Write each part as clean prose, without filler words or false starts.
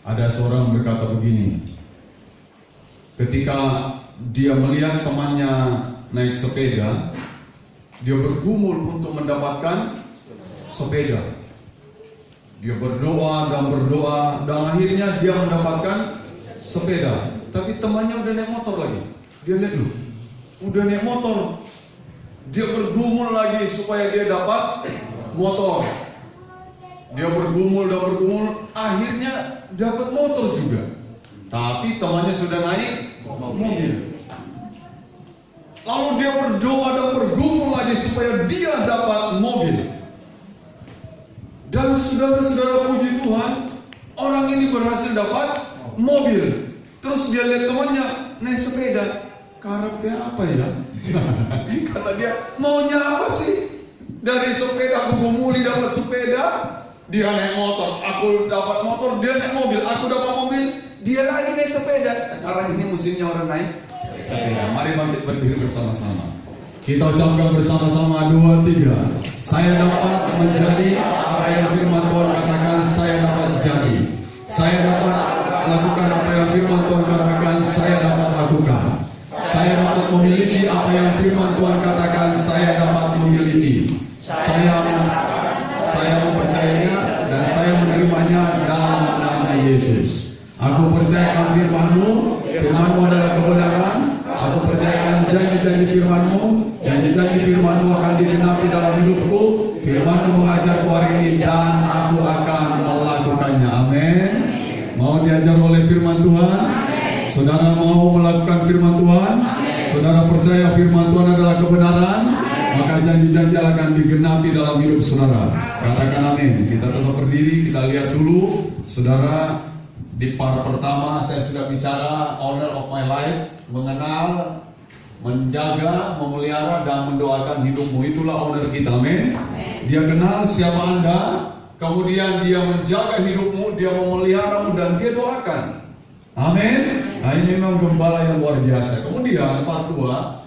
Ada seorang berkata begini, ketika dia melihat temannya naik sepeda, dia bergumul untuk mendapatkan sepeda. Dia berdoa dan akhirnya dia mendapatkan sepeda. Tapi temannya udah naik motor lagi. Dia lihat loh, udah naik motor. Dia bergumul lagi supaya dia dapat motor. Dia bergumul, akhirnya dapat motor juga. Tapi temannya sudah naik mobil. Lalu dia berdoa dan bergumul lagi supaya dia dapat mobil. Dan saudara-saudara, puji Tuhan, orang ini berhasil dapat mobil. Terus dia lihat temannya naik sepeda. Karepnya apa ya? Kata dia, maunya apa sih? Dari sepeda aku gumuli dapat sepeda, dia naik motor, aku dapat motor, dia naik mobil, aku dapat mobil, dia lagi naik sepeda. Sekarang ini musimnya orang naik sepeda. Mari bangkit berdiri bersama-sama. Kita ucapkan bersama-sama 2, 3. Saya dapat menjadi apa yang firman Tuhan katakan saya dapat jadi. Saya dapat lakukan apa yang firman Tuhan katakan saya dapat lakukan. Saya dapat memiliki apa yang firman Tuhan katakan saya dapat memiliki. Saya mempercayainya dan saya menerimanya dalam nama Yesus. Aku percayakan firman-Mu, firman-Mu adalah kebenaran. Aku percayakan janji-janji firman-Mu, janji-janji firman-Mu akan digenapi dalam hidupku. Firman-Mu mengajarku hari ini dan aku akan melakukannya. Amin. Mau diajar oleh firman Tuhan? Saudara mau melakukan firman Tuhan? Saudara percaya firman Tuhan adalah kebenaran? Maka janji-janji akan digenapi dalam hidup saudara. Katakan amin. Kita tetap berdiri, kita lihat dulu. Saudara, di part pertama saya sudah bicara owner of my life, mengenal, menjaga, memelihara dan mendoakan hidupmu. Itulah owner kita, amin. Dia kenal siapa Anda, kemudian dia menjaga hidupmu, dia memeliharamu dan dia doakan. Amin. Nah, ini memang gembala yang luar biasa. Kemudian part 2,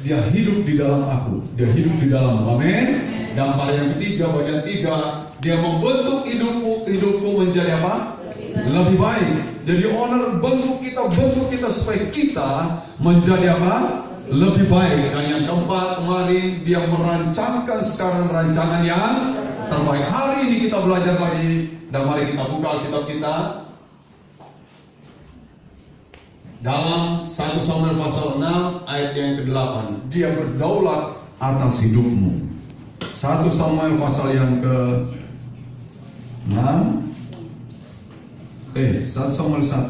dia hidup di dalam aku, dia hidup di dalam, amin. Dan part yang ketiga, bagian 3, dia membentuk hidupku menjadi apa? Lebih baik. Jadi owner bentuk kita supaya kita menjadi apa? Lebih baik. Dan yang keempat, kemarin dia merancangkan sekarang rancangan yang terbaik. Hari ini kita belajar lagi dan mari kita buka Alkitab kita dalam 1 Samuel pasal 6 ayat yang ke-8. Dia berdaulat atas hidupmu. 1 Samuel pasal yang ke-6, 1 Samuel 1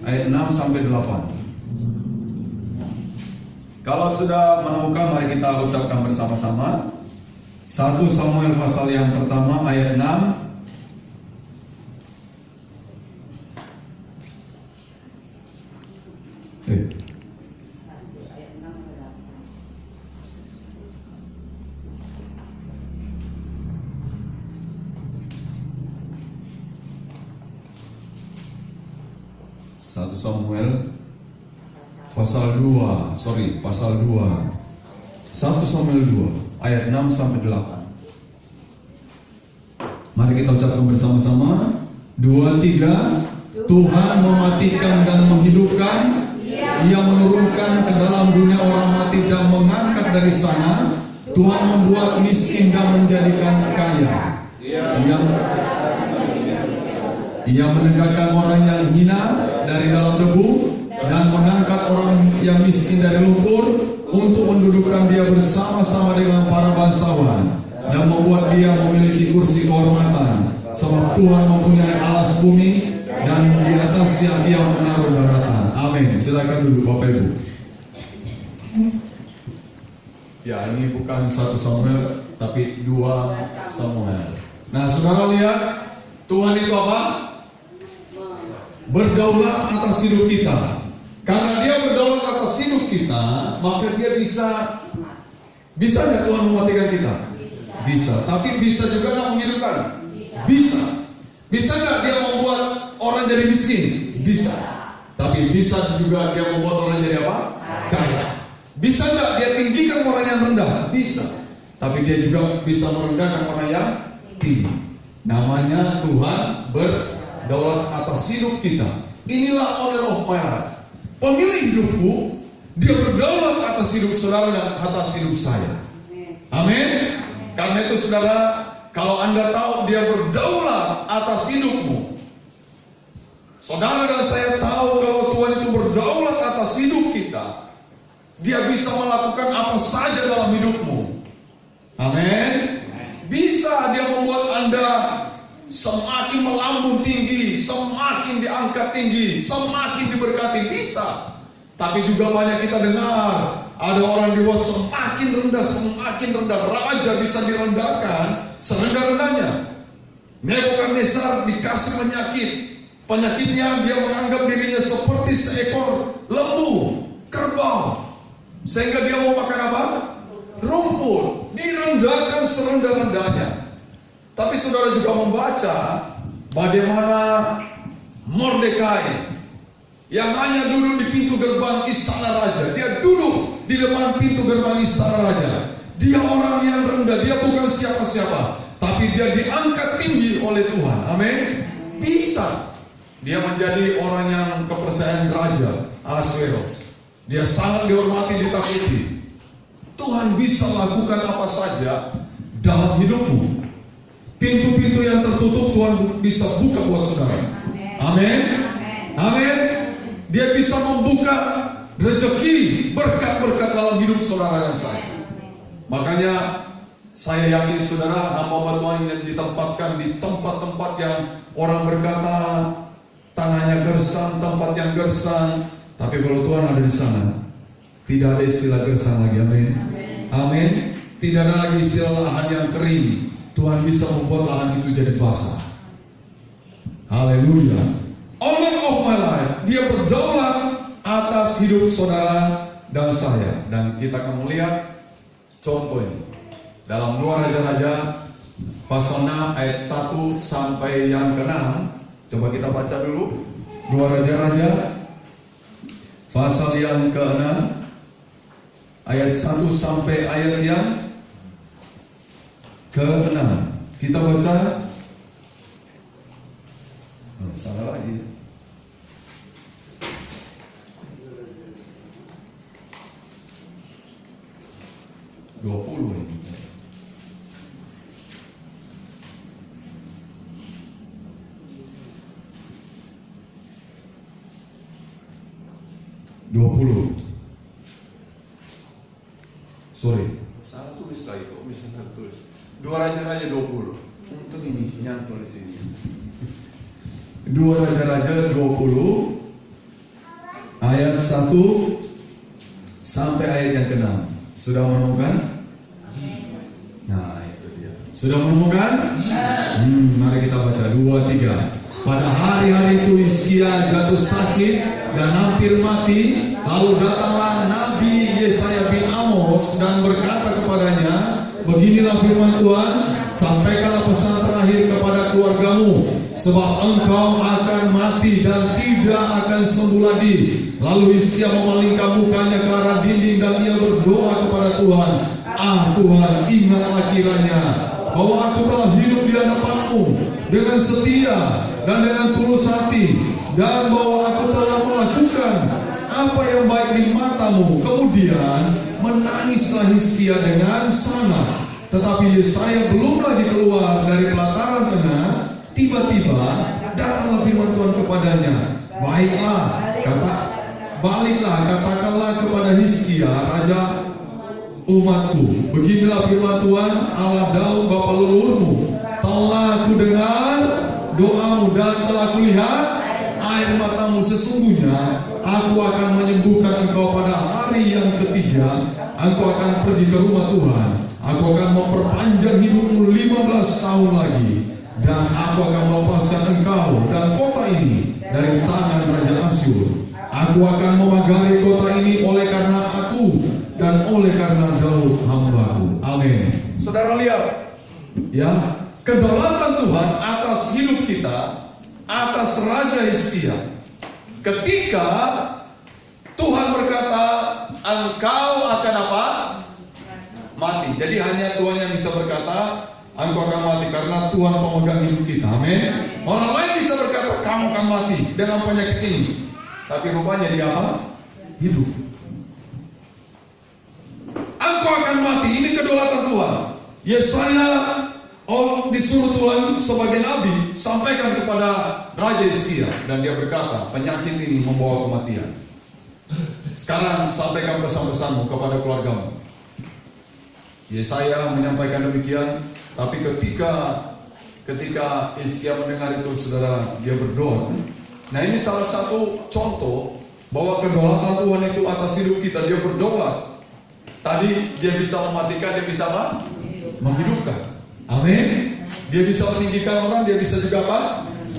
ayat 6 sampai 8. Kalau sudah menemukan, mari kita ucapkan bersama-sama. 1 Samuel pasal yang pertama ayat 6. Samuel pasal 2, pasal 2. 1 Samuel 2 ayat 6 sampai 8. Mari kita ucapkan bersama-sama. 2, 3. Tuhan mematikan dan menghidupkan. Ia menurunkan ke dalam dunia orang mati dan mengangkat dari sana. Tuhan membuat miskin dan menjadikan kaya. Ia menegakkan orang yang hina dari dalam debu dan mengangkat orang yang miskin dari lumpur untuk mendudukkan dia bersama-sama dengan para bangsawan dan membuat dia memiliki kursi kehormatan, sebab Tuhan mempunyai alas bumi dan di atasnya dia menaruh daratan. Amin. Silakan duduk Bapak Ibu. Ya, ini bukan 1 Samuel tapi 2 Samuel. Nah, saudara lihat, Tuhan itu apa? Berdaulat atas hidup kita. Karena dia berdaulat atas hidup kita, maka dia bisa nggak Tuhan mematikan kita? Bisa. Tapi bisa juga nggak menghidupkan? Bisa. Bisa nggak dia membuat orang jadi miskin? Bisa. Tapi bisa juga dia membuat orang jadi apa? Kaya. Bisa nggak dia tinggikan orang yang rendah? Bisa. Tapi dia juga bisa merendahkan orang yang tinggi. Namanya Tuhan daulat atas hidup kita. Inilah owner of my life. Pemilik hidupku, dia berdaulat atas hidup saudara dan atas hidup saya. Amin. Karena itu saudara, kalau Anda tahu dia berdaulat atas hidupmu, saudara dan saya tahu kalau Tuhan itu berdaulat atas hidup kita, dia bisa melakukan apa saja dalam hidupmu. Amin. Bisa dia membuat Anda semakin melambung tinggi, semakin diangkat tinggi, semakin diberkati, bisa. Tapi juga banyak kita dengar ada orang dibuat semakin rendah. Raja bisa direndahkan serendah-rendahnya. Nebukadnezar dikasih penyakit. Penyakitnya dia menganggap dirinya seperti seekor lembu, kerbau. Sehingga dia mau makan apa? Rumput. Direndahkan serendah-rendahnya. Tapi saudara juga membaca bagaimana Mordekai yang hanya duduk di pintu gerbang istana raja. Dia duduk di depan pintu gerbang istana raja. Dia orang yang rendah, dia bukan siapa-siapa, tapi dia diangkat tinggi oleh Tuhan. Amin. Bisa dia menjadi orang yang kepercayaan raja Ahasuerus. Dia sangat dihormati, ditakuti. Tuhan bisa lakukan apa saja dalam hidupmu. Pintu-pintu yang tertutup Tuhan bisa buka buat saudara. Amin. Amin. Dia bisa membuka rezeki, berkat-berkat dalam hidup saudara dan saya. Makanya saya yakin saudara, hamba Tuhan yang ditempatkan di tempat-tempat yang orang berkata tanahnya gersang, tempat yang gersang. Tapi kalau Tuhan ada di sana, tidak ada istilah gersang lagi. Amin. Amin. Tidak ada lagi istilah lahan yang kering. Tuhan bisa membuat lahan itu jadi basah. Haleluya. Owner of my life, dia berdaulat atas hidup saudara dan saya. Dan kita akan melihat contoh ini dalam 2 Raja-Raja pasal 6 ayat 1 sampai yang ke-6. Coba kita baca dulu 2 Raja-Raja pasal yang ke-6 ayat 1 sampai ayat yang ke-6. Kita baca. Salah lagi. Dua puluh ini. Sorry, salah tulis lagi kok, bisa salah tulis. 2 Raja-Raja 20. Untung ini nyantol di sini. 2 Raja-Raja 20 ayat 1 sampai ayat yang ke-6. Sudah menemukan? Nah, itu dia. Sudah menemukan? Mari kita baca 2, 3. Pada hari-hari itu Hizkia jatuh sakit dan hampir mati. Lalu datanglah Nabi Yesaya bin Amos dan berkata kepadanya, beginilah firman Tuhan, sampaikanlah pesan terakhir kepada keluargamu, sebab engkau akan mati dan tidak akan sembuh lagi. Lalu Hizkia memalingkan mukanya ke arah dinding dan ia berdoa kepada Tuhan, Tuhan, ingatlah kiranya bahwa aku telah hidup di hadapanmu dengan setia dan dengan tulus hati, dan bahwa aku telah melakukan apa yang baik di matamu. Kemudian menangislah Hizkia dengan sangat. Tetapi Yesaya belum lagi keluar dari pelataran tengah, tiba-tiba datanglah firman Tuhan kepadanya. Baliklah, katakanlah kepada Hizkia, raja umatku, beginilah firman Tuhan Allah Daud bapa leluhurmu, telah aku dengar doamu dan telah kulihat air matamu. Sesungguhnya aku akan menyembuhkan engkau pada hari yang ketiga. Engkau akan pergi ke rumah Tuhan. Aku akan memperpanjang hidupmu 15 tahun lagi, dan aku akan melepaskan engkau dan kota ini dari tangan Raja Asyur. Aku akan memagari kota ini oleh karena aku dan oleh karena Daud hambaku. Amin. Saudara lihat, ya, kedaulatan Tuhan atas hidup kita, atas Raja Hizkia. Ketika Tuhan berkata, engkau akan apa? Mati. Jadi hanya Tuhan yang bisa berkata, engkau akan mati, karena Tuhan pemegang hidup kita. Amin. Orang lain bisa berkata, kamu akan mati dengan penyakit ini. Tapi rupanya dia apa? Hidup. Engkau akan mati, ini kedaulatan Tuhan. Yesaya disuruh Tuhan sebagai nabi sampaikan kepada Raja Hizkia, dan dia berkata, penyakit ini membawa kematian. Sekarang sampaikan pesan-pesanmu kepada keluargamu. Yesaya menyampaikan demikian, tapi ketika Hizkia mendengar itu, saudara, dia berdoa. Nah, ini salah satu contoh bahwa kedaulatan Tuhan itu atas hidup kita. Dia berdaulat. Tadi dia bisa mematikan, dia bisa apa? Menghidupkan. Amin. Dia bisa meninggikan orang, dia bisa juga apa?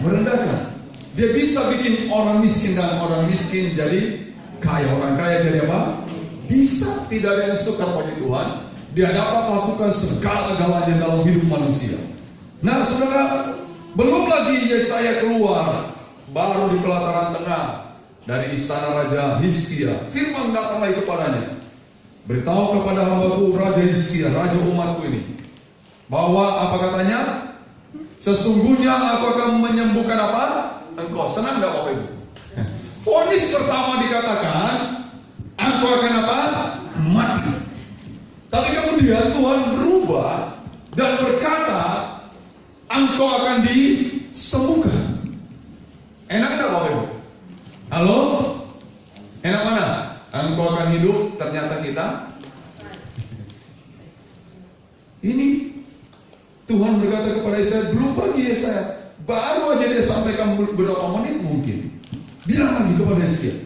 Merendahkan. Dia bisa bikin orang miskin dan orang miskin jadi kaya, orang kaya jadi apa? Bisa. Tidak ada yang sukar bagi Tuhan. Dia dapat melakukan segala-galanya dalam hidup manusia. Nah, saudara, belum lagi Yesaya keluar, baru di pelataran tengah dari istana Raja Hizkia, firman datang lagi kepadanya. Beritahu kepada hambaku Raja Hizkia, raja umatku ini, bahwa apa katanya? Sesungguhnya aku akan menyembuhkan apa? Engkau. Senang enggak Bapak Ibu? Vonis pertama dikatakan, engkau akan apa? Mati. Tapi kemudian Tuhan berubah dan berkata, engkau akan disembuhkan. Enak enggak Bapak Ibu? Halo? Enak mana? Engkau akan hidup, ternyata kita. Ini Tuhan berkata kepada Yesaya, belum pergi Yesaya, baru aja dia sampaikan beberapa menit mungkin. Bilang lagi kepada Hizkia.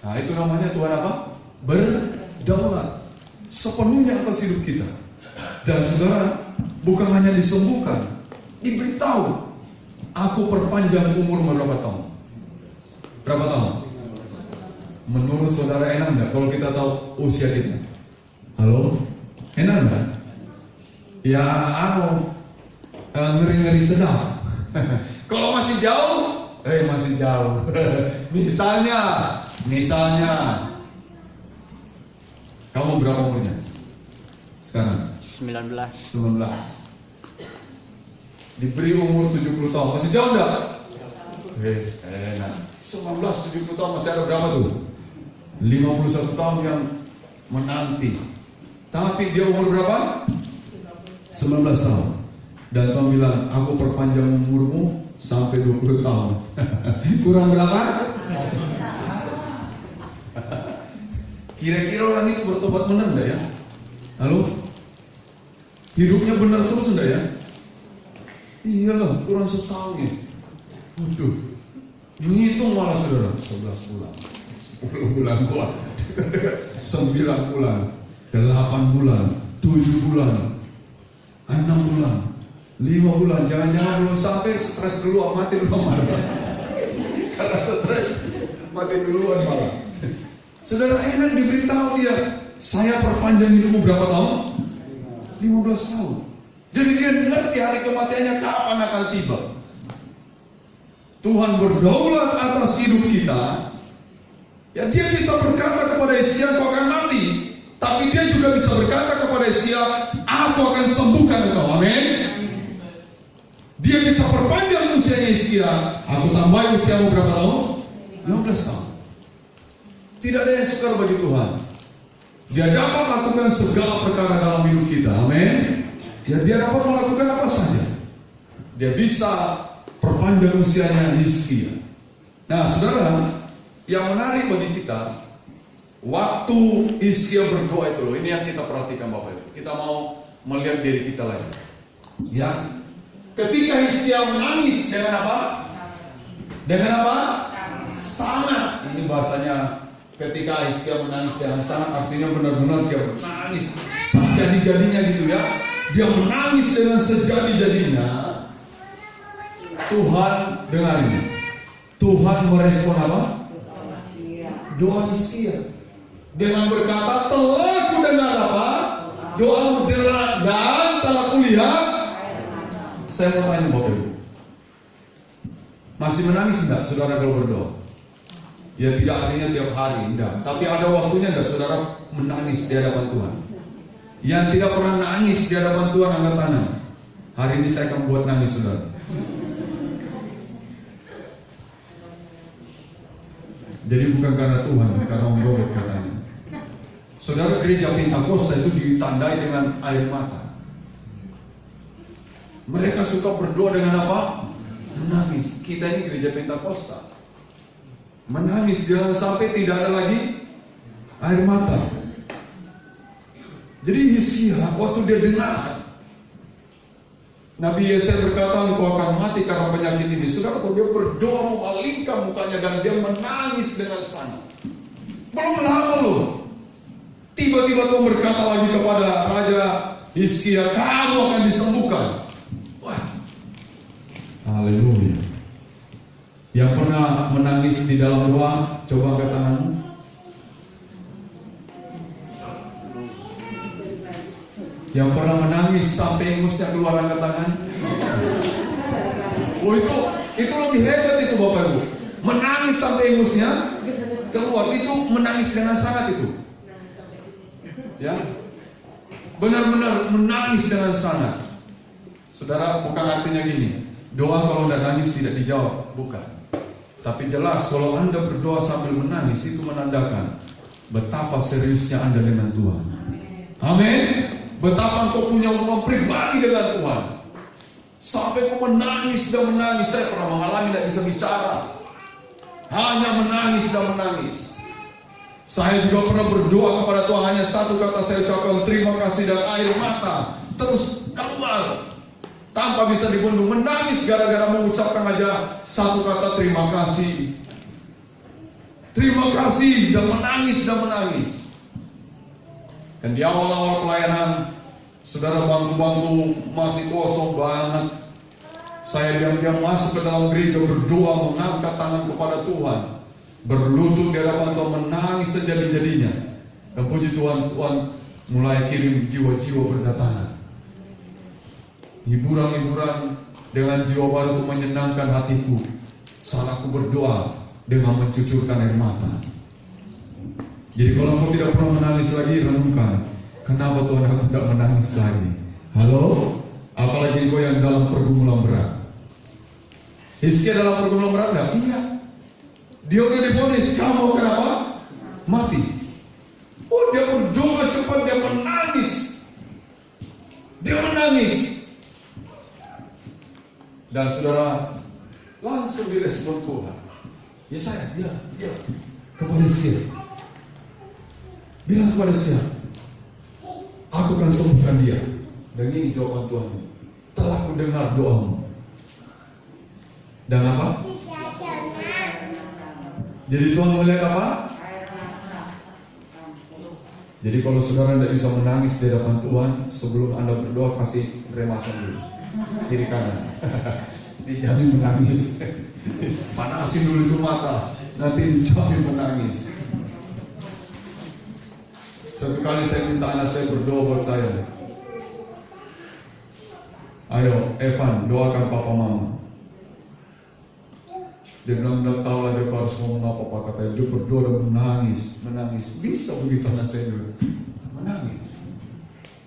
Nah, itu namanya Tuhan apa? Berdaulat sepenuhnya atas hidup kita. Dan saudara, bukan hanya disembuhkan, diberitahu, aku perpanjang umur berapa tahun? Berapa tahun? Menurut saudara enak enggak kalau kita tahu usia kita? Halo? Enak enggak? Ya, ngeri-ngeri sedap. Kalau masih jauh, masih jauh. Misalnya, kamu berapa umurnya? Sekarang? 19. Diberi umur 70 tahun, masih jauh enggak? Enak. 19, 70 tahun masih ada berapa tuh? 51 tahun yang menanti. Tapi dia umur berapa? 19 tahun. Dan Tuhan bilang, aku perpanjang umurmu sampai 20 tahun. Kurang berapa? Kira-kira orang itu bertobat benar enggak ya? Halo? Hidupnya benar terus enggak ya? Iyalah, kurang setahun ya. Waduh. Ngitung malah saudara, 11 bulan. 10 bulan kuat, 9 bulan, 8 bulan, 7 bulan, 6 bulan, 5 bulan. Jangan-jangan belum sampai stres dulu, mati dulu malah. Karena stres mati duluan malah. Saudara, enak diberitahu dia, saya perpanjang hidupmu berapa tahun? 15 tahun. Jadi dia ngerti hari kematiannya kapan akan tiba. Tuhan berdaulat atas hidup kita. Ya, dia bisa berkata kepada Hizkia, kau akan mati. Tapi dia juga bisa berkata kepada Hizkia, aku akan sembuhkan engkau. Amin. Dia bisa perpanjang usianya Hizkia. Aku tambah usiamu berapa tahun? 15 tahun. Tidak ada yang sukar bagi Tuhan. Dia dapat lakukan segala perkara dalam hidup kita. Amin. Ya, dia dapat melakukan apa saja. Dia bisa perpanjang usianya Hizkia. Nah, saudara, yang menarik bagi kita, waktu Hizkia berdoa itu loh, ini yang kita perhatikan Bapak Ibu. Kita mau melihat diri kita lagi. Ya, ketika Hizkia menangis dengan apa? Dengan apa? Sangat. Ini bahasanya, ketika Hizkia menangis dengan sangat, artinya benar-benar dia menangis sejadi-jadinya gitu ya. Dia menangis dengan sejadi-jadinya. Tuhan dengar ini. Tuhan merespon apa? Doa Hizkia dengan berkata, telah ku dengar apa? Doa dan telah kulihat. Saya mau tanya Bapak Ibu, masih menangis enggak saudara kalau berdoa? Ya, tidak artinya tiap hari, enggak. Tapi ada waktunya enggak saudara menangis di hadapan Tuhan? Yang tidak pernah nangis di hadapan Tuhan, angkat tangan. Hari ini saya akan buat nangis saudara. Jadi bukan karena Tuhan, karena Om Robert katanya. Saudara, gereja Pentakosta itu ditandai dengan air mata. Mereka suka berdoa dengan apa? Menangis. Kita ini gereja Pentakosta. Menangis, jangan sampai tidak ada lagi air mata. Jadi Hizkia waktu dia dengar Nabi Yesaya berkata, engkau akan mati karena penyakit ini. Saudara, dia berdoa memalingkan mukanya dan dia menangis dengan sangat. Belum lama loh, tiba-tiba Tuhan berkata lagi kepada Raja Hizkia, kamu akan disembuhkan. Wah, haleluya. Yang pernah menangis di dalam doa, coba angkat tanganmu. Yang pernah menangis sampai ingusnya keluar, angkat tangan. Oh, itu lebih hebat itu Bapak Ibu. Menangis sampai ingusnya keluar, itu menangis dengan sangat itu. Ya, benar-benar menangis dengan sangat. Saudara, bukan artinya gini, doa kalau tidak nangis tidak dijawab, bukan. Tapi jelas kalau Anda berdoa sambil menangis, itu menandakan betapa seriusnya Anda dengan Tuhan. Amin. Betapa engkau punya hubungan pribadi dengan Tuhan. Sampai kau menangis dan menangis. Saya pernah mengalami tidak bisa bicara, hanya menangis dan menangis. Saya juga pernah berdoa kepada Tuhan, hanya satu kata saya ucapkan, terima kasih, dan air mata terus keluar tanpa bisa dibendung. Menangis gara-gara mengucapkan aja satu kata, terima kasih. Terima kasih, dan menangis dan menangis. Dan di awal-awal pelayanan, saudara, bangku-bangku masih kosong banget. Saya diam-diam masuk ke dalam gereja, berdoa, mengangkat tangan kepada Tuhan, berlutut di hadapan Tuhan, menangis sejadi-jadinya. Dan puji Tuhan, Tuhan mulai kirim jiwa-jiwa berdatangan. Hiburan-hiburan dengan jiwa baru itu menyenangkan hatiku saat aku berdoa dengan mencucurkan air mata. Jadi kalau engkau tidak pernah menangis lagi, renungkan, kenapa Tuhan aku tidak menangis lagi? Halo? Apalagi engkau yang dalam pergumulan berat. Hizkia dalam pergumulan berat enggak? Iya. Dia udah divonis, kamu kenapa? Mati. Oh, dia berdoa cepat, dia menangis. Dia menangis. Dan saudara, langsung direspon Tuhan. Ya saya bilang kepada Hizkia, bilang kepada Hizkia, aku akan sembuhkan dia. Dan ini jawaban Tuhan ini, telah ku dengar doamu. Dan apa? Jadi Tuhan melihat apa? Jadi kalau saudara tidak bisa menangis di hadapan Tuhan, sebelum Anda berdoa kasih remasan dulu, kiri kanan. Dijamin menangis. Panasin dulu itu mata, nanti dijamin menangis. Satu kali saya minta anak saya berdoa buat saya. Ayo Evan, doakan papa mama. Dia bilang tidak tahu lah dia harus ngomong apa, Pak, katanya. Dia berdoa dan menangis. Bisa begitu anak saya dulu, menangis,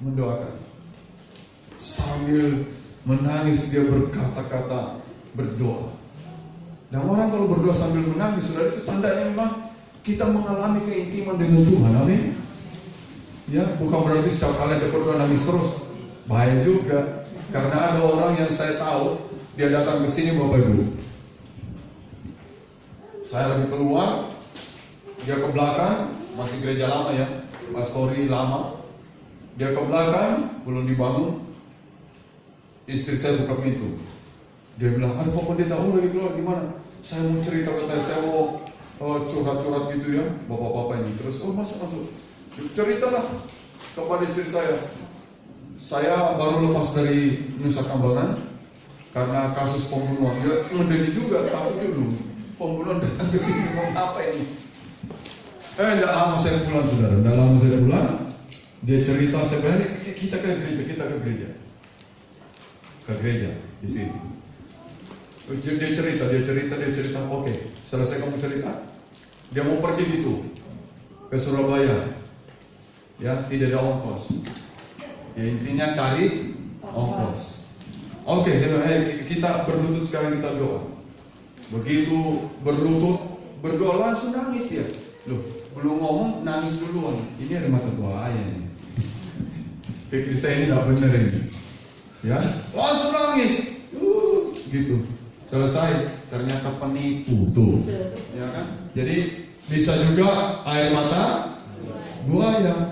mendoakan. Sambil menangis dia berkata-kata, berdoa. Dan orang kalau berdoa sambil menangis, saudara, itu tandanya memang kita mengalami keintiman dengan Tuhan. Amin. Ya, bukan berarti setiap kali dia berdoa nangis terus, bahaya juga. Karena ada orang yang saya tahu, dia datang ke sini Bapak Ibu. Saya lagi keluar, dia ke belakang, masih gereja lama ya, pastori lama. Dia ke belakang, belum dibangun. Istri saya buka pintu. Dia bilang, ada Pak Pendeta, lagi keluar gimana? Saya mau cerita, katanya, saya mau curhat-curhat gitu ya, bapak-bapak ini. Terus, masuk. Ceritalah kepada istri saya. Saya baru lepas dari Nusa Kambangan karena kasus pembunuhan. Dia ngedeni juga, takut dulu. Pembunuhan datang ke sini, mau apa ini? Tidak lama saya pulang, saudara. Tidak lama saya pulang, dia cerita, saya bilang, kita ke gereja. Ke gereja di sini. Dia cerita. Oke, selesai kamu cerita, dia mau pergi gitu ke Surabaya. Ya, tidak ada ongkos. Ya, intinya cari ongkos. Oke, kita berlutut sekarang, kita doa. Begitu berlutut, berdoa langsung nangis dia. Loh, belum ngomong nangis duluan. Ini ada mata buaya ini. Pikir saya ini tidak benar ini. Ya, langsung nangis. Gitu. Selesai, ternyata penipu tuh. Ya kan? Jadi bisa juga air mata buaya.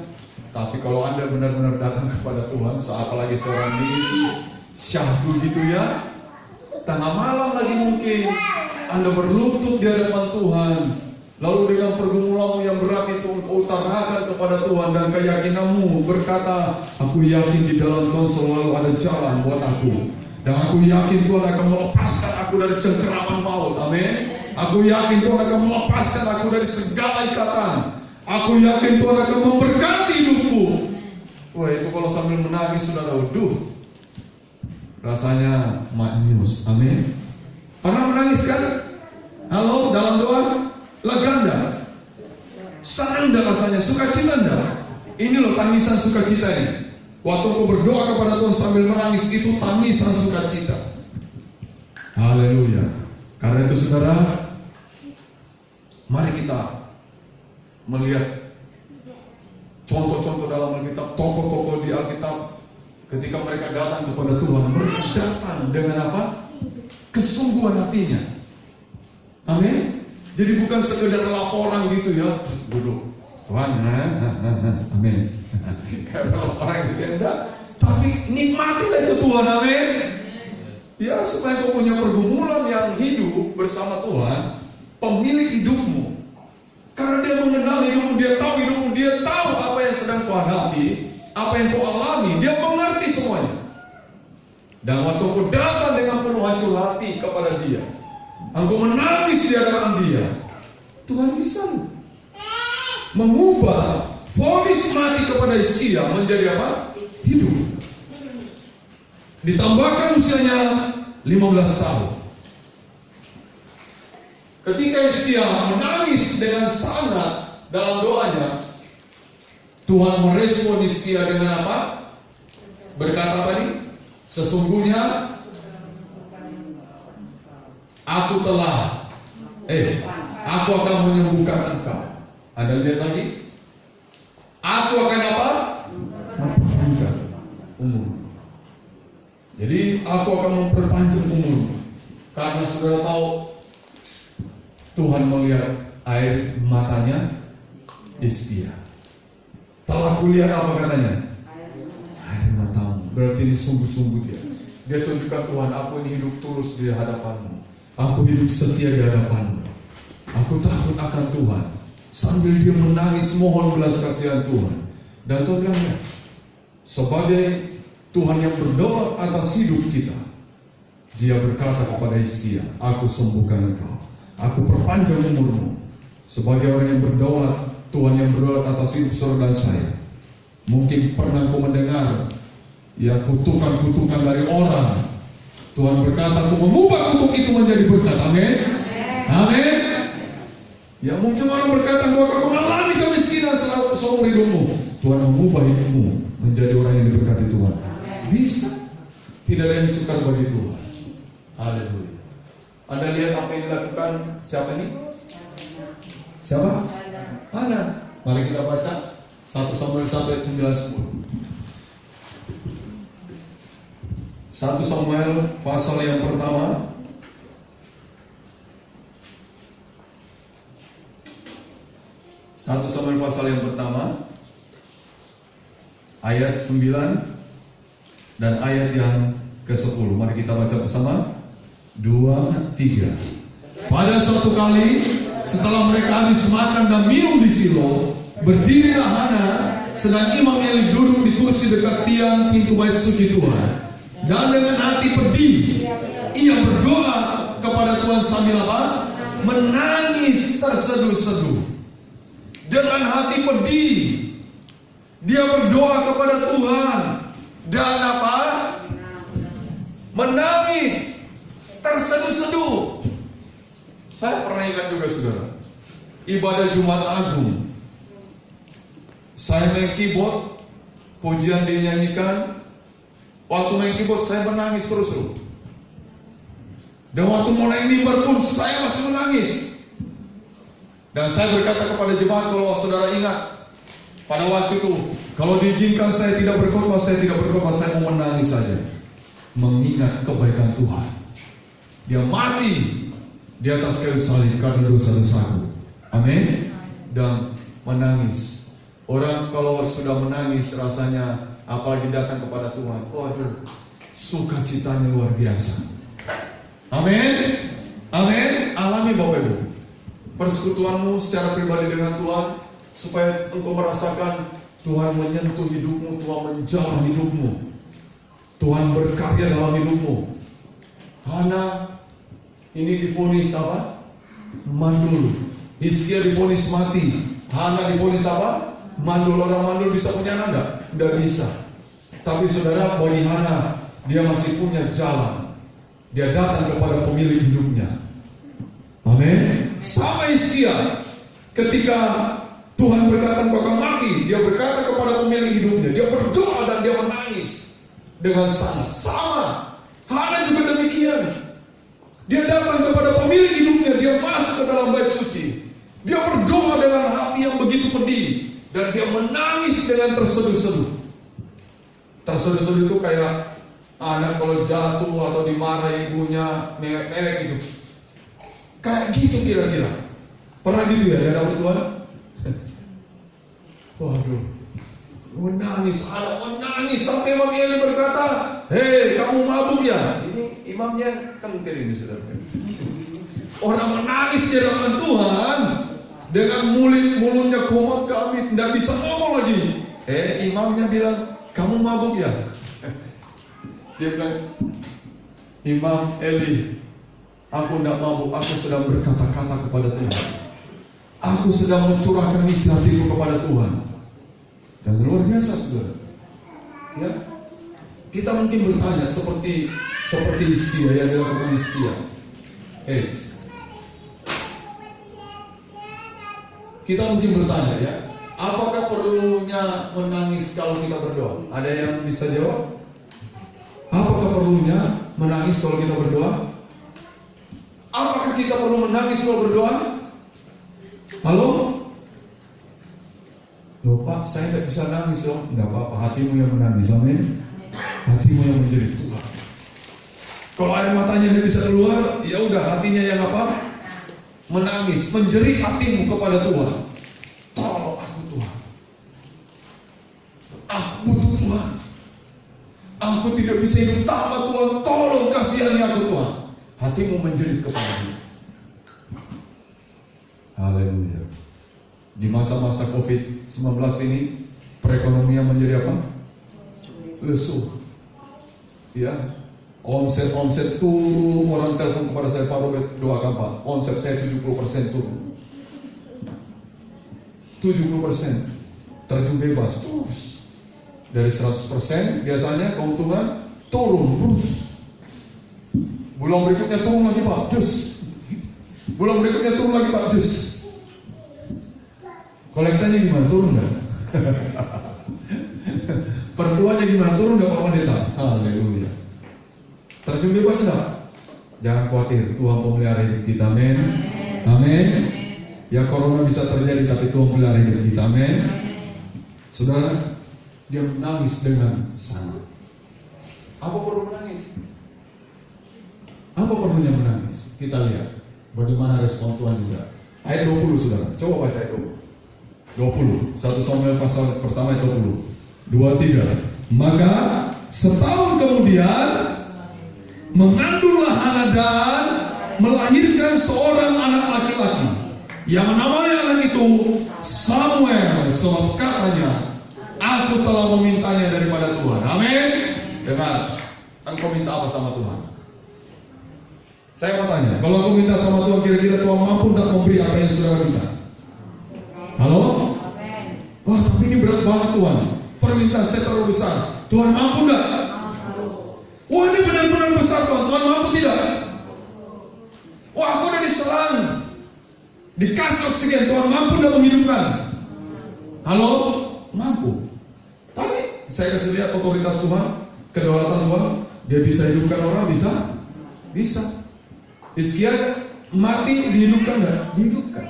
Tapi kalau Anda benar-benar datang kepada Tuhan, apalagi seorang diri syahdu gitu ya, tengah malam lagi mungkin Anda berlutut di hadapan Tuhan, lalu dengan pergumulanmu yang berat itu engkau utarakan kepada Tuhan dan keyakinanmu berkata, aku yakin di dalam Tuhan selalu ada jalan buat aku, dan aku yakin Tuhan akan melepaskan aku dari cengkeraman maut. Amin. Aku yakin Tuhan akan melepaskan aku dari segala ikatan. Aku yakin Tuhan akan memberkati hidupku. Wah, itu kalau sambil menangis saudara, rasanya maknyus. Amin. Pernah menangis kan? Halo, dalam doa lega anda? Senang dah rasanya, sukacita anda? Ini loh tangisan sukacita ini. Waktu kau berdoa kepada Tuhan sambil menangis, itu tangisan sukacita. Haleluya. Karena itu saudara, mari kita melihat contoh-contoh dalam Alkitab, tokoh-tokoh di Alkitab. Ketika mereka datang kepada Tuhan, mereka datang dengan apa? Kesungguhan hatinya. Amin. Jadi bukan sekedar laporan gitu ya, duduk Tuhan, amin. Karena orang gitu enggak, tapi nikmatilah itu Tuhan, amin. Ya, supaya kau punya pergumulan yang hidup bersama Tuhan, pemilik hidupmu. Karena dia mengenal hidupmu, dia tahu hidupmu, dia tahu apa yang sedang kau hadapi, apa yang kau alami, dia mengerti semuanya. Dan waktu kau datang dengan penuh hancur hati kepada dia, engkau menangis di hadapan dia, Tuhan bisa mengubah vonis mati kepada Hizkia menjadi apa? Hidup. Ditambahkan usianya 15 tahun. Ketika Hizkia menangis dengan sangat dalam doanya, Tuhan merespon Hizkia dengan apa? Berkata tadi, sesungguhnya aku akan menyembuhkan engkau. Anda lihat lagi, aku akan apa? Memperpanjang umur. Jadi aku akan memperpanjang umur. Karena saudara tahu, Tuhan melihat air matanya Hizkia. Telah kulihat apa katanya? Air matamu. Berarti ini sungguh-sungguh dia. Dia tunjukkan Tuhan, aku ini hidup tulus di hadapanmu. Aku hidup setia di hadapanmu. Aku takut akan Tuhan. Sambil dia menangis mohon belas kasihan Tuhan. Dan Tuhan bilang, sebagai Tuhan yang berdaulat atas hidup kita, dia berkata kepada Hizkia, aku sembuhkan engkau, aku perpanjang umurmu. Sebagai orang yang berdaulat, Tuhan yang berdaulat atas hidup saudara dan saya. Mungkin pernah kau mendengar ya kutukan-kutukan dari orang. Tuhan berkata, aku mengubah kutuk itu menjadi berkat. Amin. Amin. Ya mungkin orang berkata, kau akan mengalami kemiskinan seumur hidupmu. Tuhan mengubah hidupmu menjadi orang yang diberkati Tuhan. Bisa. Tidak ada yang sukar bagi Tuhan. Haleluya. Anda lihat apa yang dilakukan siapa ini? Siapa? Hana. Mari kita baca 1 Samuel 1 ayat 9-10. 1 Samuel pasal yang pertama ayat 9 dan ayat yang ke-10. Mari kita baca bersama. 2, 3. Pada suatu kali setelah mereka habis makan dan minum di Silo, berdirilah Hana sedang Imam Eli duduk di kursi dekat tiang pintu bait suci Tuhan. Dan dengan hati pedih ia berdoa kepada Tuhan sambil apa? Menangis terseduh-seduh. Dengan hati pedih dia berdoa kepada Tuhan dan apa? Menangis terseduh-seduh. Saya pernah ingat juga saudara, ibadah Jumat Agung, saya main keyboard, pujian dinyanyikan. Waktu main keyboard saya menangis terus. Dan waktu mau naik mimbar pun saya masih menangis. Dan saya berkata kepada jemaat, kalau saudara ingat, pada waktu itu, kalau diizinkan saya tidak berkhotbah, saya mau menangis saja. Mengingat kebaikan Tuhan. Dia mati di atas kayu salib karena dosa-dosaku. Amin. Dan menangis. Orang kalau sudah menangis rasanya, apalagi datang kepada Tuhan, waduh, sukacitanya luar biasa. Amin. Amin. Alami Bapak Ibu persekutuanmu secara pribadi dengan Tuhan, supaya engkau merasakan Tuhan menyentuh hidupmu, Tuhan menjamah hidupmu, Tuhan berkarya dalam hidupmu. Hana ini divonis apa? Mandul. Hizkia divonis mati. Hana divonis apa? Mandul. Orang mandul bisa punya anak enggak? Enggak bisa. Tapi saudara, bagi Hana, dia masih punya jalan. Dia datang kepada pemilik hidupnya. Amin. Sama Hizkia, ketika Tuhan berkata engkau akan mati, dia berkata kepada pemilik hidupnya, dia berdoa dan dia menangis dengan sangat. Sama, Hana juga demikian. Dia datang kepada pemilik hidupnya, dia masuk ke dalam bait suci. Dia berdoa dengan hati yang begitu pedih, dan dia menangis dengan terseduh-seduh. Terseduh-seduh itu kayak anak kalau jatuh atau dimarahi ibunya, mewek gitu. Kayak gitu kira-kira. Pernah gitu ya, dapat Tuhan? Waduh, menangis, anak menangis sampai Imam Eli berkata, hei kamu mabuk ya? Ini imamnya kengker ini saudara. Orang menangis di hadapan Tuhan dengan mulutnya komat kami, tidak bisa ngomong lagi. Imamnya bilang, kamu mabuk ya? Dia bilang, Imam Eli, aku tidak mabuk, aku sedang berkata-kata kepada Tuhan. Aku sedang mencurahkan isi hatiku kepada Tuhan. Dan luar biasa saudara. Ya, kita mungkin bertanya seperti Hizkia yang dilakukan Hizkia. Kita mungkin bertanya ya, apakah perlunya menangis kalau kita berdoa? Ada yang bisa jawab? Apakah perlunya menangis kalau kita berdoa? Apakah kita perlu menangis kalau berdoa? Halo? Loh Pak, saya tidak bisa nangis loh. Tidak apa-apa, hatimu yang menangis. Amin. Hatimu yang menjerit Tuhan. Kalau air matanya tidak bisa keluar, ya udah hatinya yang apa? Menangis, menjerit hatimu kepada Tuhan. Tolong aku Tuhan. Aku butuh Tuhan. Aku tidak bisa hidup tanpa Tuhan. Tolong kasihani aku Tuhan. Hatimu menjerit kepada-Nya. Haleluya. Di masa-masa COVID-19 ini, perekonomian menjadi apa? Lesu. Ya, omset turun. Orang telepon kepada saya, Pak Robert, doakan Pak. Omset saya 70% turun. 70% terjun bebas terus. Dari 100% biasanya keuntungan turun terus. Bulan berikutnya turun lagi Pak, jus. Bulan berikutnya turun lagi Pak, jus. Kolektanya gimana? Turun enggak? Perpuluhannya gimana? Turun enggak Pak Pendeta? Haleluya. Terjun bebas enggak? Jangan khawatir, Tuhan memelihara hidup kita. Amin. Amin. Ya corona bisa terjadi, tapi Tuhan memelihara hidup kita. Amin. Saudara, dia menangis dengan sangat. Apa perlu menangis? Apa perlunya menangis? Kita lihat bagaimana respon Tuhan juga. Ayat 20 saudara, coba baca ayat 20. 1 Samuel pasal pertama ayat 20. 2-3. Maka setahun kemudian mengandunglah Hana dan melahirkan seorang anak laki-laki yang menamai anak itu Samuel, sebab katanya, aku telah memintanya daripada Tuhan. Amin. Dengar, engkau minta apa sama Tuhan? Saya mau tanya, kalau aku minta sama Tuhan, kira-kira Tuhan mampu tidak memberi apa yang saudara minta? Halo? Wah, tapi ini berat banget Tuhan. Permintaan saya terlalu besar. Tuhan mampu tidak? Wah, ini benar-benar besar Tuhan. Tuhan mampu tidak? Wah, aku udah diserang, dikasih oksigen. Tuhan mampu tidak menghidupkan? Halo? Mampu. Tadi saya kasih lihat otoritas Tuhan, kedaulatan Tuhan. Dia bisa hidupkan orang, bisa? Bisa. Hizkia mati dihidupkan enggak? Dihidupkan.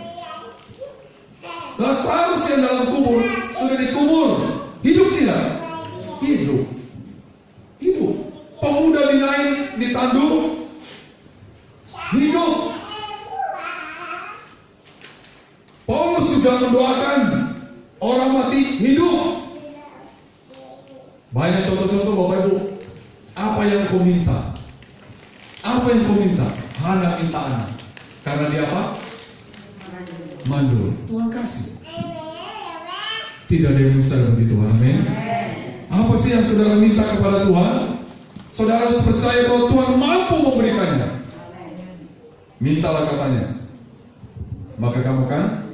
Lazarus yang dalam kubur sudah dikubur. Hidup tidak? Hidup. Hidup. Pemuda dinaik di tanduk. Hidup. Paulus juga mendoakan orang mati hidup. Banyak contoh-contoh Bapak Ibu. Apa yang kau minta? Apa yang kau minta? Hana minta anak. Karena dia apa? Mandul. Tuhan kasih. Tidak ada yang mustahil bagi Tuhan. Amin. Apa sih yang saudara minta kepada Tuhan? Saudara harus percaya bahwa Tuhan mampu memberikannya. Mintalah katanya, maka kamu kan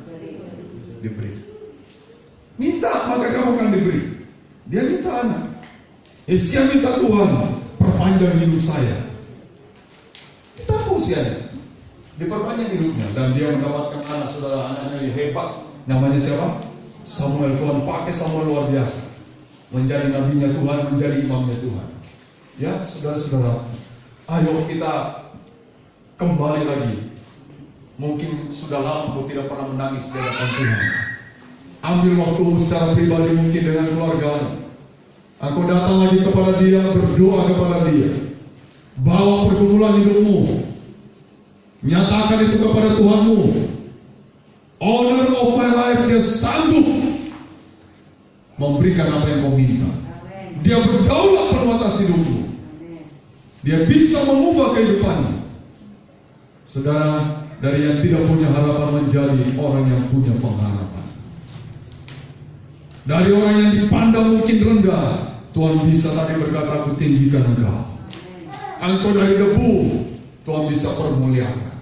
diberi. Minta maka kamu kan diberi. Dia minta anak. Yesus minta Tuhan perpanjang hidup saya. Kita apa usianya? Diperpanjang hidupnya dan dia mendapatkan anak. Saudara, anaknya yang hebat. Namanya siapa? Samuel. Tuhan pakai Samuel luar biasa. Menjadi nabinya Tuhan, menjadi imamnya Tuhan. Ya, saudara-saudara, ayo kita kembali lagi. Mungkin sudah lama kau tidak pernah menangis di hadapan Tuhan. Ambil waktu secara pribadi mungkin dengan keluarga. Engkau datang lagi kepada Dia, berdoa kepada Dia. Bawa pergumulan hidupmu. Nyatakan itu kepada Tuhanmu. Owner of my life, Dia sanggup memberikan apa yang kau minta. Dia berdaulat penuh atas hidupmu. Dia bisa mengubah kehidupanmu. Saudara, dari yang tidak punya harapan menjadi orang yang punya pengharapan. Dari orang yang dipandang mungkin rendah, Tuhan bisa tadi berkata, aku tinggikan engkau. Engkau dari debu, Tuhan bisa permuliakan.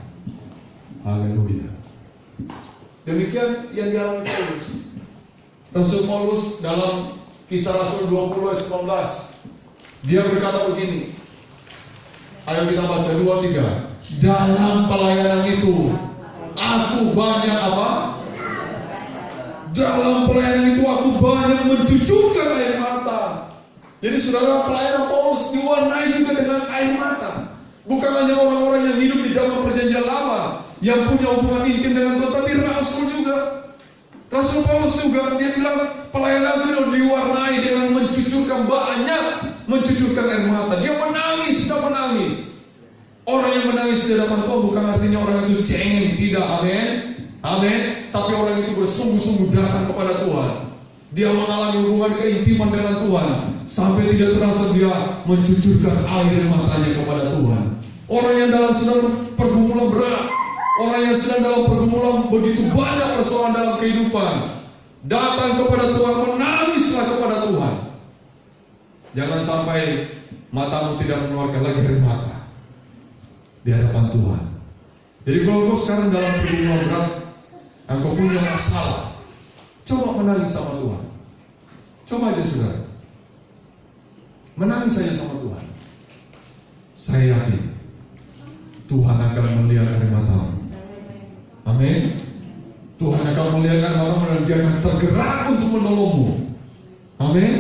Haleluya. Demikian yang dialami Paulus. Rasul Paulus dalam Kisah Rasul 20 ayat 19, dia berkata begini. Ayo kita baca 2-3. Dalam pelayanan itu aku banyak apa? Dalam pelayanan itu aku banyak mencucurkan air mata. Jadi saudara, pelayanan Paulus diwarnai juga dengan air mata. Bukan hanya orang-orang yang hidup di zaman perjanjian lama yang punya hubungan intim dengan Tuhan, tapi Rasul juga. Rasul Paulus juga, dia bilang pelayanan itu diwarnai dengan mencucurkan air mata. Dia menangis, tidak menangis. Orang yang menangis di hadapan Tuhan bukan artinya orang itu cengeng, tidak. Amin. Amin. Tapi orang itu bersungguh-sungguh datang kepada Tuhan. Dia mengalami hubungan keintiman dengan Tuhan sampai tidak terasa dia mencucurkan air matanya kepada Tuhan. Orang yang sedang pergumulan berat, orang yang sedang dalam pergumulan begitu banyak persoalan dalam kehidupan, datang kepada Tuhan, menangislah kepada Tuhan. Jangan sampai matamu tidak mengeluarkan lagi air mata di hadapan Tuhan. Jadi kalau kau sekarang dalam pergumulan berat, engkau punya masalah, coba menangis sama Tuhan. Coba aja saudara, menangis saja sama Tuhan. Saya yakin Tuhan akan melihat air matamu. Amin. Tuhan akan melihat air matamu dan Dia akan tergerak untuk menolongmu. Amin.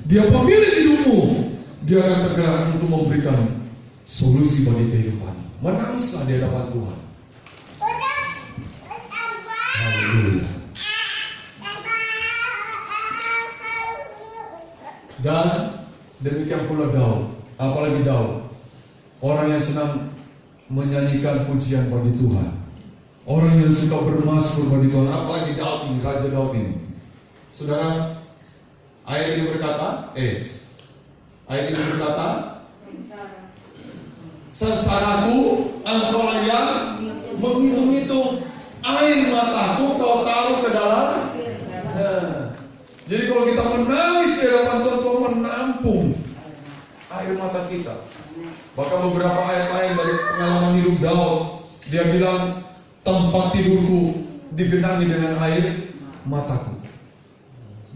Dia pemilik hidupmu. Dia akan tergerak untuk memberikan solusi bagi kehidupan. Menangislah di hadapan Tuhan. Haleluya. Dan demikian pula Daud. Apalagi Daud, orang yang senang menyanyikan pujian bagi Tuhan, orang yang suka bermazmur bagi Tuhan. Apalagi Daud ini, Raja Daud ini. Saudara, ayat ini berkata, ayat ini berkata, sesaraku engkau yang menghitung-hitung, air mataku kau taruh ke dalam. Jadi kalau kita menangis di hadapan Tuhan, Tuhan menampung air mata kita. Bahkan beberapa ayat-ayat dari pengalaman hidup Daud, dia bilang, tempat tidurku digenangi dengan air mataku.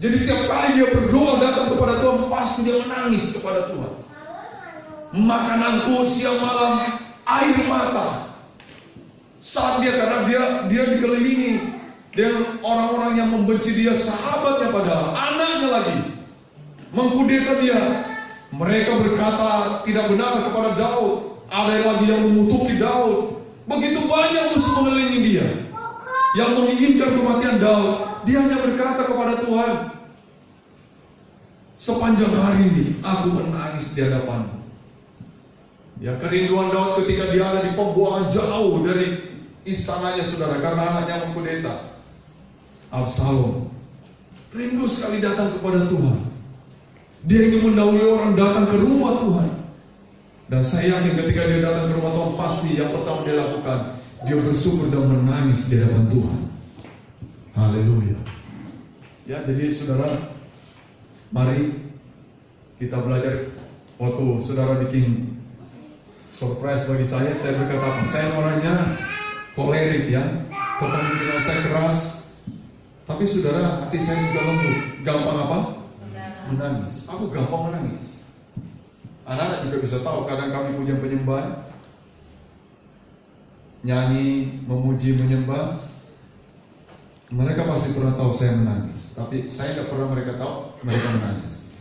Jadi tiap kali dia berdoa datang kepada Tuhan, pasti dia menangis kepada Tuhan. Makananku siang malam air mata. Saat dia, karena dia dikelilingi dengan orang-orang yang membenci dia, sahabatnya padahal, anaknya lagi mengkudeta dia. Mereka berkata tidak benar kepada Daud. Ada lagi yang mengutuki Daud. Begitu banyak musuh mengelilingi dia. yang menginginkan kematian Daud, dia hanya berkata kepada Tuhan, sepanjang hari ini aku menangis di hadapan-Mu. Ya, kerinduan Daud ketika dia ada di pembuangan jauh dari istananya, saudara, karena anaknya mengkudeta, Absalom. Rindu sekali datang kepada Tuhan. Dia ingin mendahului orang datang ke rumah Tuhan. Dan saya yakin ketika dia datang ke rumah Tuhan, pasti yang pertama dia lakukan, dia bersyukur dan menangis di hadapan Tuhan. Haleluya. Ya, jadi saudara, mari kita belajar. Waktu saudara bikin surprise bagi saya berkata, saya orangnya kolerik ya, kepemimpinan saya keras, tapi saudara, hati saya juga lembut. Gampang apa? Menangis. Aku gampang menangis. Anak-anak juga bisa tahu, kadang kami punya penyembahan, nyanyi, memuji, menyembah, mereka pasti pernah tahu saya menangis, tapi saya tidak pernah mereka tahu mereka menangis.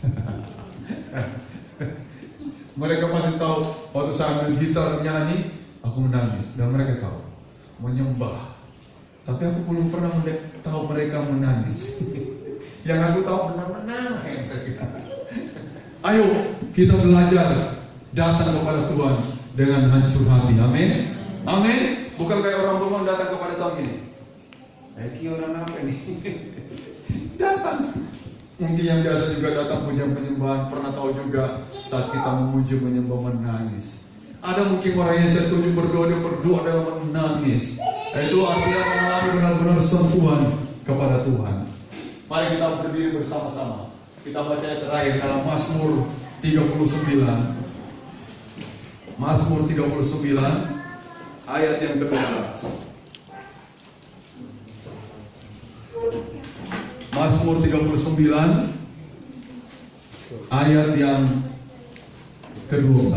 Mereka pasti tahu waktu saya ambil gitar nyanyi, aku menangis, dan mereka tahu menyembah, tapi aku belum pernah tahu mereka menangis. Yang aku tahu benar-benar mereka. Ayo kita belajar datang kepada Tuhan dengan hancur hati. Amin. Amin. Bukan kayak orang rumah datang kepada Tuhan gini, Eki orang apa nih? Datang. Mungkin yang biasa juga datang pujian penyembahan, pernah tahu juga saat kita memuji menyembah menangis. Ada mungkin orang yang saya tunjuk berdoa, dia berdoa dengan menangis. Itu artinya mengalami benar-benar sentuhan kepada Tuhan. Mari kita berdiri bersama-sama. Kita baca yang terakhir dalam Mazmur 39. Mazmur 39 ayat yang ke-12. Mazmur 39 ayat yang ke-12.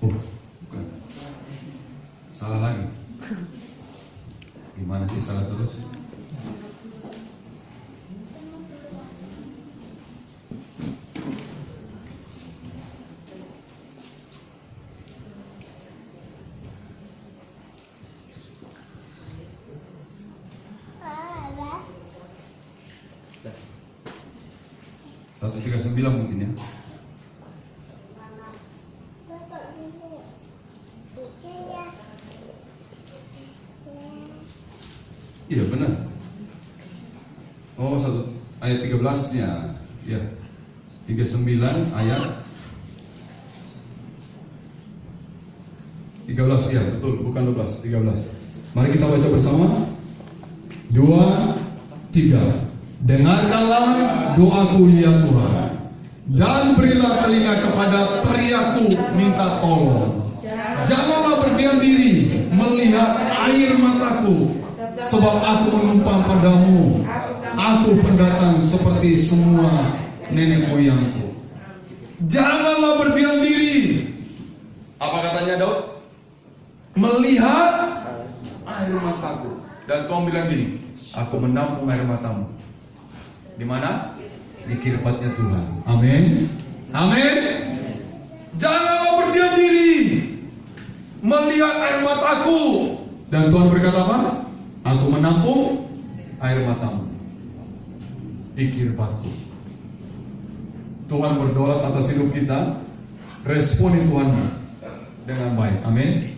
Bukan. Salah lagi. Gimana sih salah terus? Satu 39 mungkin ya. Iya benar. Oh, satu ayat 13-nya. Ya. 39 ayat 13 ya, betul, bukan 12, 13. Mari kita baca bersama. 2, 3. Dengarkanlah doaku ya Tuhan, dan berilah telinga kepada teriakku minta tolong. Janganlah berdiam diri melihat air mataku, sebab aku menumpang padamu. Aku pendatang seperti semua nenek moyangku. Janganlah berdiam diri. Apa katanya Daud? Melihat air mataku. Dan Tuhan bilang gini, aku menampung air matamu. Di mana? Di kirpatnya Tuhan. Amin. Amin. Janganlah berdiam diri melihat air mataku. Dan Tuhan berkata apa? Aku menampung air matamu di kirpatku. Tuhan berdaulat atas hidup kita. Responi Tuhan dengan baik. Amin.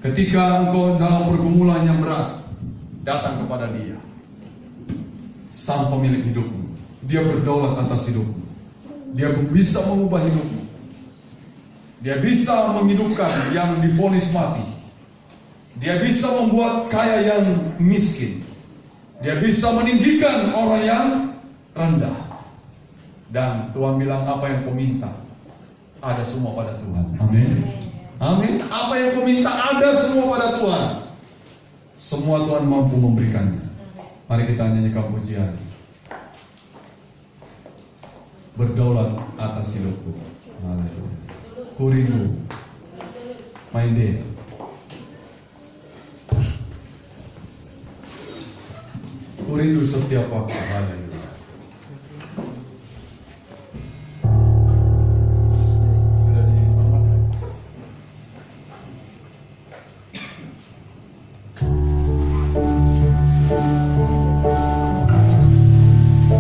Ketika engkau dalam pergumulan yang berat, datang kepada Dia, Sang pemilik hidupmu. Dia berdaulat atas hidupmu. Dia bisa mengubah hidupmu. Dia bisa menghidupkan yang divonis mati. Dia bisa membuat kaya yang miskin. Dia bisa meninggikan orang yang rendah. Dan Tuhan bilang, apa yang kau minta ada semua pada Tuhan. Amin. Amin. Apa yang kau minta ada semua pada Tuhan. Semua Tuhan mampu memberikannya. Mari kita nyanyikan pujian. Berdaulat atas hidupku. Haleluya. Ku rindu my day. Ku rindu setiap waktu. Haleluya. Tuhan.